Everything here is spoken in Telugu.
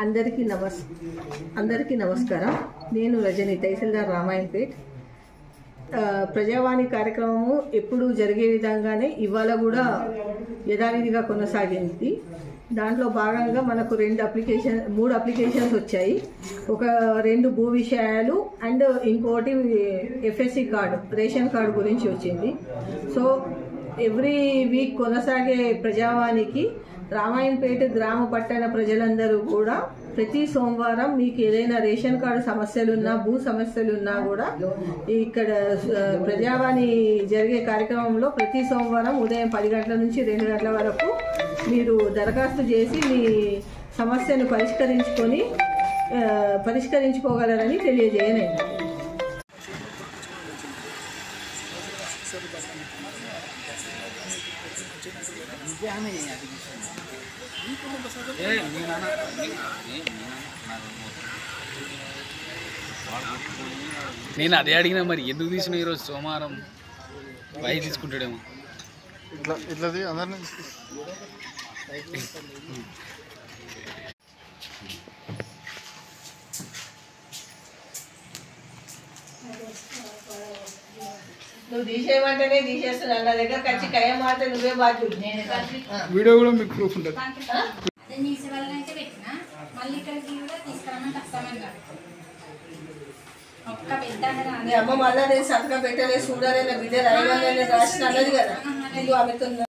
అందరికీ నమస్కారం. నేను రజని, తహసీల్దార్ రామాయంపేట్. ప్రజావాణి కార్యక్రమము ఎప్పుడు జరిగే విధంగానే ఇవాళ కూడా యథావిధిగా కొనసాగింది. దాంట్లో భాగంగా మనకు 3 అప్లికేషన్స్ వచ్చాయి. ఒక 2 భూ విషయాలు అండ్ ఇంకోటి ఎఫ్ఎస్సి కార్డు, రేషన్ కార్డు గురించి వచ్చింది. సో ఎవ్రీ వీక్ కొనసాగే ప్రజావాణికి రామాయంపేట గ్రామ పట్టణ ప్రజలందరూ కూడా ప్రతి సోమవారం మీకు ఏదైనా రేషన్ కార్డు సమస్యలున్నా, భూ సమస్యలున్నా కూడా ఇక్కడ ప్రజావాణి జరిగే కార్యక్రమంలో ప్రతి సోమవారం ఉదయం 10 గంటల నుంచి 2 గంటల వరకు మీరు దరఖాస్తు చేసి మీ సమస్యను పరిష్కరించుకోగలరని తెలియజేయనండి. నేను అదే అడిగినా, మరి ఎందుకు తీసిన ఈరోజు సోమవారం బయట తీసుకుంటాడేమో. ఇట్లది అందరినీ నువ్వు తీసేయమంటేనే తీసేస్తున్నా. నా దగ్గరకు వచ్చి కయ్యం మారితే నువ్వే బాధ్యుడు. వీడియో కూడా మీకు ప్రూఫ్ ఉంటుంది. మీ అమ్మ మళ్ళా నేను సంతకం పెట్టలేదు, చూడాలి, నా బిడ్డ రాయమని రాసిన అన్నది కదా. నువ్వు ఆమెతో